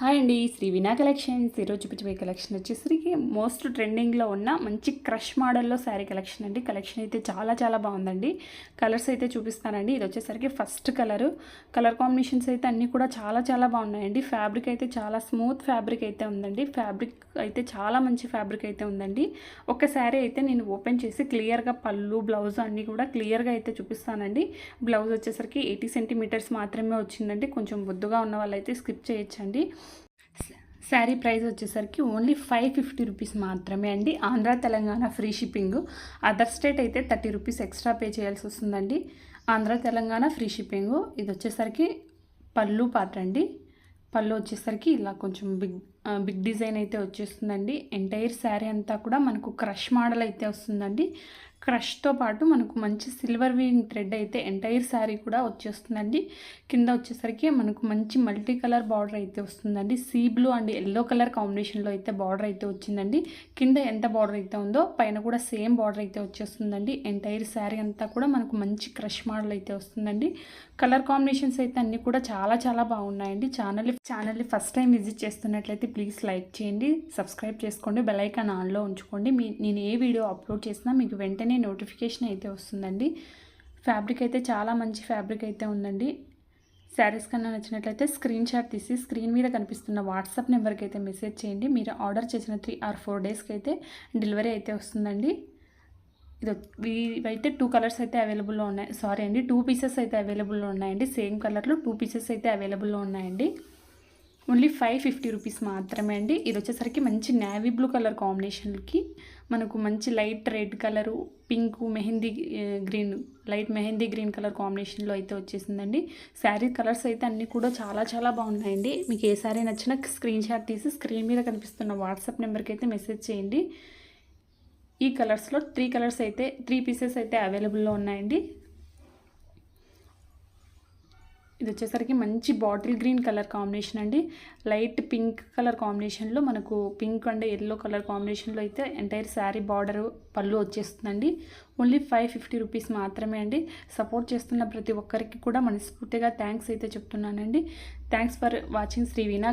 Hi అండి, శ్రీ వినా collections. ఈరోజు చూపించే కలెక్షన్ వచ్చేసరికి మోస్ట్ ట్రెండింగ్లో ఉన్న మంచి క్రష్ మోడల్లో శారీ కలెక్షన్ అండి. కలెక్షన్ అయితే చాలా చాలా బాగుందండి. కలర్స్ అయితే చూపిస్తానండి. ఇది వచ్చేసరికి ఫస్ట్ కలర్ కాంబినేషన్స్ అయితే అన్నీ కూడా చాలా చాలా బాగున్నాయండి. ఫ్యాబ్రిక్ అయితే చాలా స్మూత్ ఫ్యాబ్రిక్ అయితే ఉందండి. ఫ్యాబ్రిక్ అయితే చాలా మంచి ఫ్యాబ్రిక్ అయితే ఉందండి. ఒక శారీ అయితే నేను ఓపెన్ చేసి క్లియర్గా పళ్ళు బ్లౌజ్ అన్నీ కూడా క్లియర్గా అయితే చూపిస్తానండి. బ్లౌజ్ వచ్చేసరికి 80 సెంటీమీటర్స్ మాత్రమే వచ్చిందండి. కొంచెం బొద్దుగా ఉన్న వాళ్ళైతే స్కిప్ చేయొచ్చండి. శారీ ప్రైస్ వచ్చేసరికి ఓన్లీ 550 రూపీస్ మాత్రమే అండి. Andhra Telangana free shipping. Other state అయితే 30 రూపీస్ ఎక్స్ట్రా పే చేయాల్సి వస్తుందండి. Andhra Telangana free shipping. ఇది వచ్చేసరికి పళ్ళు పార్ట్ అండి. పళ్ళు వచ్చేసరికి ఇలా కొంచెం బిగ్ డిజైన్ అయితే వచ్చేస్తుందండి. ఎంటైర్ శారీ అంతా కూడా మనకు క్రష్ మోడల్ అయితే వస్తుందండి. క్రష్తో పాటు మనకు మంచి సిల్వర్ వీవింగ్ థ్రెడ్ అయితే ఎంటైర్ శారీ కూడా వచ్చేస్తుందండి. కింద వచ్చేసరికి మనకు మంచి మల్టీ కలర్ బార్డర్ అయితే వస్తుందండి. Sea blue and yellow colour కాంబినేషన్లో అయితే బార్డర్ అయితే వచ్చిందండి. కింద ఎంత బార్డర్ అయితే ఉందో పైన కూడా సేమ్ బార్డర్ అయితే వచ్చేస్తుందండి. ఎంటైర్ శారీ అంతా కూడా మనకు మంచి క్రష్ మోడల్ అయితే వస్తుందండి. కలర్ కాంబినేషన్స్ అయితే అన్నీ కూడా చాలా చాలా బాగున్నాయండి. ఛానల్ని ఫస్ట్ టైం విజిట్ చేస్తున్నట్లయితే ప్లీజ్ లైక్ చేయండి, సబ్స్క్రైబ్ చేసుకోండి, బెల్ ఐకాన్ ఆన్లో ఉంచుకోండి. నేను ఏ వీడియో అప్లోడ్ చేసినా మీకు వెంటనే నోటిఫికేషన్ అయితే వస్తుందండి. ఫ్యాబ్రిక్ అయితే చాలా మంచి ఫ్యాబ్రిక్ అయితే ఉందండి. శారీస్ కన్నా నచ్చినట్లయితే స్క్రీన్ షాట్ తీసి స్క్రీన్ మీద కనిపిస్తున్న వాట్సాప్ నెంబర్కి అయితే మెసేజ్ చేయండి. మీరు ఆర్డర్ చేసిన 3 or 4 డేస్కి అయితే డెలివరీ అయితే వస్తుందండి. ఇవైతే 2 కలర్స్ అయితే అవైలబుల్లో ఉన్నాయి. సారీ అండి, 2 పీసెస్ అయితే అవైలబుల్లో ఉన్నాయండి. సేమ్ కలర్లో 2 పీసెస్ అయితే అవైలబుల్లో ఉన్నాయండి. ఓన్లీ 550 రూపీస్ మాత్రమే అండి. ఇది వచ్చేసరికి మంచి నేవీ బ్లూ కలర్ కాంబినేషన్కి మనకు మంచి light red colour, pink, light mehndi green colour కాంబినేషన్లో అయితే వచ్చేసిందండి. శారీ కలర్స్ అయితే అన్నీ కూడా చాలా చాలా బాగున్నాయండి. మీకు ఏ శారీ నచ్చినా స్క్రీన్ షాట్ తీసి స్క్రీన్ మీద కనిపిస్తున్న వాట్సాప్ నెంబర్కి అయితే మెసేజ్ చేయండి. ఈ కలర్స్లో 3 పీసెస్ అయితే అవైలబుల్లో ఉన్నాయండి. ఇది వచ్చేసరికి మంచి బాటిల్ గ్రీన్ కలర్ కాంబినేషన్ అండి. లైట్ పింక్ కలర్ కాంబినేషన్లో మనకు పింక్ అండ్ ఎల్లో కలర్ కాంబినేషన్లో అయితే ఎంటైర్ శారీ బార్డర్ పళ్ళు వచ్చేస్తుందండి. ఓన్లీ 550 రూపీస్ మాత్రమే అండి. సపోర్ట్ చేస్తున్న ప్రతి ఒక్కరికి కూడా మనస్ఫూర్తిగా థ్యాంక్స్ అయితే చెప్తున్నానండి. Thanks for watching Shri vena.